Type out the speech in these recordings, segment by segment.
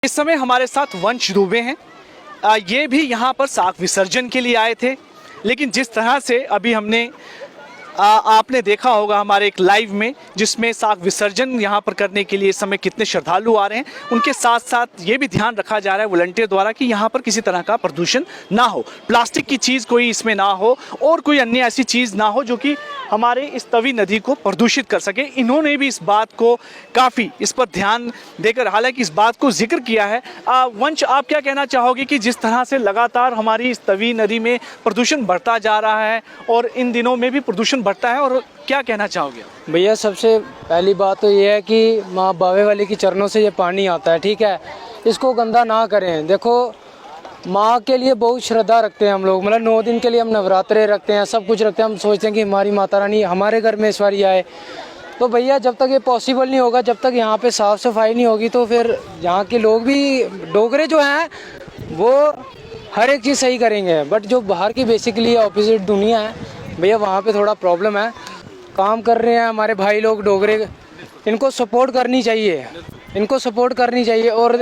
इस समय हमारे साथ वंश दुबे हैं। ये भी यहाँ पर साख विसर्जन के लिए आए थे, लेकिन जिस तरह से अभी हमने आपने देखा होगा हमारे एक लाइव में, जिसमें साख विसर्जन यहाँ पर करने के लिए इस समय कितने श्रद्धालु आ रहे हैं, उनके साथ साथ ये भी ध्यान रखा जा रहा है वॉलंटियर द्वारा कि यहाँ पर किसी तरह का प्रदूषण ना हो, प्लास्टिक की चीज़ कोई इसमें ना हो और कोई अन्य ऐसी चीज़ ना हो जो कि हमारे इस तवी नदी को प्रदूषित कर सके। इन्होंने भी इस बात को काफ़ी इस पर ध्यान देकर हालांकि इस बात को जिक्र किया है। वंश, आप क्या कहना चाहोगे कि जिस तरह से लगातार हमारी इस तवी नदी में प्रदूषण बढ़ता जा रहा है और इन दिनों में भी प्रदूषण बढ़ता है, और क्या कहना चाहोगे? भैया सबसे पहली बात तो ये है कि माँ बावे वाली के चरणों से ये पानी आता है, ठीक है, इसको गंदा ना करें। देखो माँ के लिए बहुत श्रद्धा रखते हैं हम लोग, मतलब 9 दिन के लिए हम नवरात्रे रखते हैं, सब कुछ रखते हैं। हम सोचते हैं कि हमारी माता रानी हमारे घर में इस बार आए। तो भैया जब तक ये पॉसिबल नहीं होगा, जब तक यहाँ पे साफ़ सफाई नहीं होगी, तो फिर यहाँ के लोग भी डोगरे जो हैं वो हर एक चीज़ सही करेंगे। बट जो बाहर की बेसिकली ऑपोजिट दुनिया है भैया, वहाँ पे थोड़ा प्रॉब्लम है। काम कर रहे हैं हमारे भाई लोग डोगरे, इनको सपोर्ट करनी चाहिए, इनको सपोर्ट करनी चाहिए। और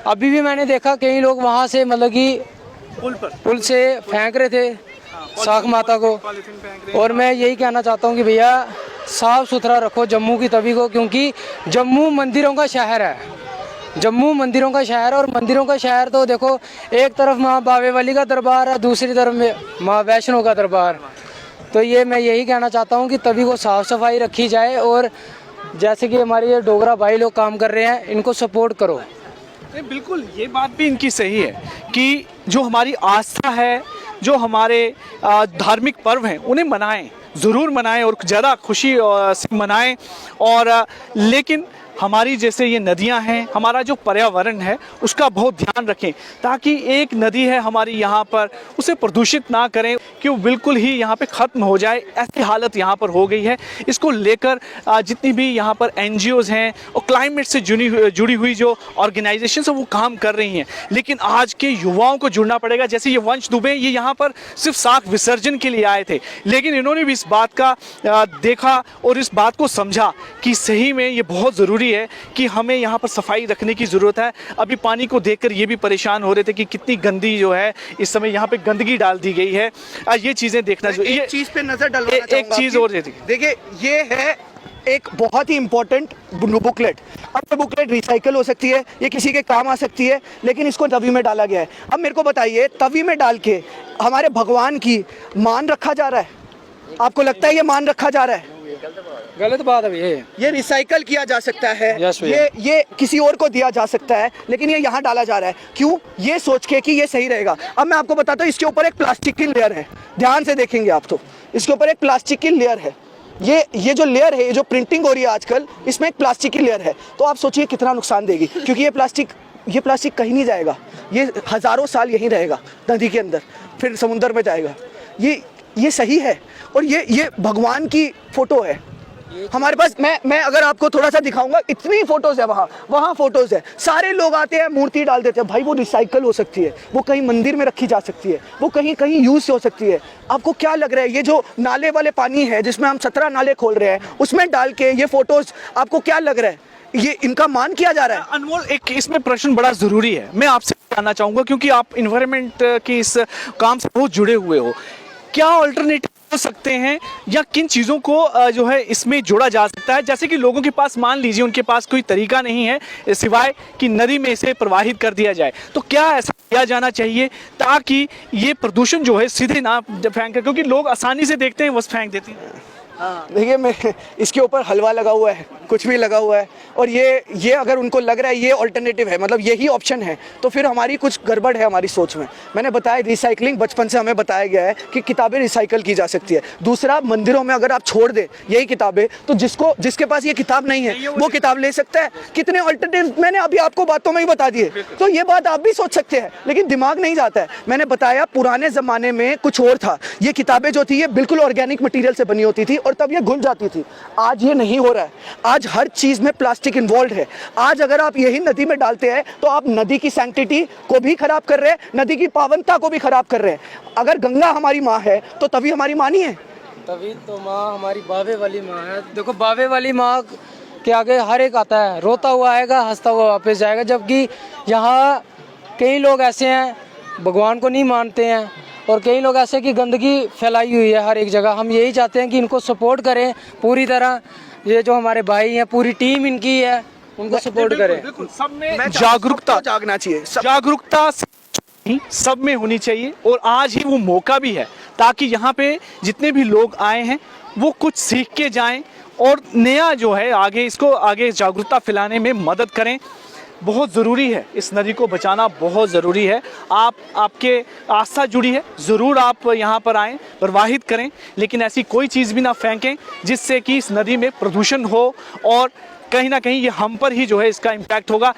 अभी भी मैंने देखा कई लोग वहाँ से मतलब कि पुल से फेंक रहे थे साख माता को। और मैं यही कहना चाहता हूँ कि भैया साफ़ सुथरा रखो जम्मू की तवी को, क्योंकि जम्मू मंदिरों का शहर है, जम्मू मंदिरों का शहर। और मंदिरों का शहर तो देखो, एक तरफ माँ बावे वाली का दरबार है, दूसरी तरफ माँ वैष्णो का दरबार। तो ये मैं यही कहना चाहता हूँ कि तभी को साफ़ सफाई रखी जाए, और जैसे कि हमारे ये डोगरा भाई लोग काम कर रहे हैं, इनको सपोर्ट करो। बिल्कुल, ये बात भी इनकी सही है कि जो हमारी आस्था है, जो हमारे धार्मिक पर्व हैं, उन्हें मनाएं, ज़रूर मनाएं और ज़्यादा खुशी से मनाएं। और लेकिन हमारी जैसे ये नदियां हैं, हमारा जो पर्यावरण है उसका बहुत ध्यान रखें, ताकि एक नदी है हमारी यहाँ पर, उसे प्रदूषित ना करें कि वो बिल्कुल ही यहाँ पे ख़त्म हो जाए। ऐसी हालत यहाँ पर हो गई है। इसको लेकर जितनी भी यहाँ पर NGOs हैं और क्लाइमेट से जुड़ी हुई जो ऑर्गेनाइजेशन है वो काम कर रही हैं, लेकिन आज के युवाओं को जुड़ना पड़ेगा। जैसे ये वंश दुबे, ये यहाँ पर सिर्फ साख विसर्जन के लिए आए थे, लेकिन इन्होंने भी इस बात का देखा और इस बात को समझा कि सही में ये बहुत ज़रूरी है कि हमें यहाँ पर सफाई रखने की ज़रूरत है। अभी पानी को देखकर ये भी परेशान हो रहे थे कि कितनी गंदी जो है इस समय यहाँ पे गंदगी डाल दी गई है। ये चीज़ें देखना जो एक चीज़ पे नज़र डलवाना चाहूँगा। एक चीज़ और देखिए, ये है एक बहुत ही इंपॉर्टेंट बुकलेट। अब ये बुकलेट रिसाइकल हो सकती है, ये किसी के काम आ सकती है, लेकिन इसको तवी में डाला गया है। अब मेरे को बताइए, तवी में डाल के हमारे भगवान की मान रखा जा रहा है? आपको लगता है ये मान रखा जा रहा है? गलत बात है ये रिसाइकल किया जा सकता है, Yes, ये किसी और को दिया जा सकता है, लेकिन ये यहाँ डाला जा रहा है। क्यों? ये सोच के कि ये सही रहेगा। अब मैं आपको बताता हूँ, इसके ऊपर एक प्लास्टिक की लेयर है, ध्यान से देखेंगे आप तो इसके ऊपर एक प्लास्टिक की लेयर है। ये जो लेयर है, ये जो प्रिंटिंग हो रही है आजकल, इसमें एक प्लास्टिक की लेयर है। तो आप सोचिए कितना नुकसान देगी, क्योंकि ये प्लास्टिक कहीं नहीं जाएगा, ये हज़ारों साल यहीं रहेगा नदी के अंदर, फिर समुद्र में जाएगा। ये सही है? और ये भगवान की फ़ोटो है हमारे पास। मैं अगर आपको थोड़ा सा दिखाऊंगा, इतनी फोटोज़ है, वहाँ फोटोज़ है। सारे लोग आते हैं, मूर्ति डाल देते हैं। भाई वो रिसाइकल हो सकती है, वो कहीं मंदिर में रखी जा सकती है, वो कहीं कहीं यूज़ हो सकती है। आपको क्या लग रहा है, ये जो नाले वाले पानी है जिसमें हम 17 नाले खोल रहे हैं, उसमें डाल के ये फ़ोटोज़, आपको क्या लग रहा है ये इनका मान किया जा रहा है? अनमोल, एक इसमें प्रश्न बड़ा ज़रूरी है, मैं आपसे जानना चाहूँगा, क्योंकि आप इन्वायरमेंट के इस काम से बहुत जुड़े हुए हो। क्या अल्टरनेटिव हो सकते हैं या किन चीज़ों को जो है इसमें जोड़ा जा सकता है? जैसे कि लोगों के पास, मान लीजिए उनके पास कोई तरीका नहीं है सिवाय कि नदी में इसे प्रवाहित कर दिया जाए, तो क्या ऐसा किया जाना चाहिए ताकि ये प्रदूषण जो है सीधे ना फेंक, क्योंकि लोग आसानी से देखते हैं बस फेंक देते हैं। देखिए, मैं इसके ऊपर हलवा लगा हुआ है, कुछ भी लगा हुआ है, और ये अगर उनको लग रहा है ये ऑल्टरनेटिव है, मतलब यही ऑप्शन है, तो फिर हमारी कुछ गड़बड़ है हमारी सोच में। मैंने बताया रिसाइकलिंग, बचपन से हमें बताया गया है कि किताबें रिसाइकल की जा सकती है। दूसरा, मंदिरों में अगर आप छोड़ दे यही किताबें, तो जिसके पास ये किताब नहीं है वो किताब ले सकता है। कितने ऑल्टरनेटिव मैंने अभी आपको बातों में ही बता दिए, तो ये बात आप भी सोच सकते हैं, लेकिन दिमाग नहीं जाता है। मैंने बताया पुराने ज़माने में कुछ और था, ये किताबें जो थी ये बिल्कुल ऑर्गेनिक मटीरियल से बनी होती थी और तब ये घुल जाती थी। आज ये नहीं हो रहा है, आज हर चीज़ में प्लास्टिक इन्वॉल्व है। आज अगर आप यही नदी में डालते हैं तो आप नदी की सैंक्टिटी को भी खराब कर रहे हैं, नदी की पावनता को भी खराब कर रहे हैं। अगर गंगा हमारी माँ है तो तभी हमारी माँ नहीं है? तभी तो माँ हमारी बावे वाली माँ है। देखो बावे वाली माँ के आगे हर एक आता है, रोता हुआ आएगा, हंसता हुआ वापस जाएगा। जबकि यहाँ कई लोग ऐसे हैं भगवान को नहीं मानते हैं, और कई लोग ऐसे कि गंदगी फैलाई हुई है हर एक जगह। हम यही चाहते हैं कि इनको सपोर्ट करें पूरी तरह। ये जो हमारे भाई हैं, पूरी टीम इनकी है, उनको सपोर्ट करें। बिल्कुल सब में मैं जागरूकता सबको जागना चाहिए जागरूकता सब में होनी चाहिए, और आज ही वो मौका भी है ताकि यहाँ पे जितने भी लोग आए हैं वो कुछ सीख के जाएं और नया जो है आगे इसको आगे जागरूकता फैलाने में मदद करें। बहुत ज़रूरी है, इस नदी को बचाना बहुत ज़रूरी है। आपके आस्था जुड़ी है, ज़रूर आप यहाँ पर आएँ, प्रवाहित करें, लेकिन ऐसी कोई चीज़ भी ना फेंकें जिससे कि इस नदी में प्रदूषण हो, और कहीं ना कहीं ये हम पर ही जो है इसका इम्पैक्ट होगा।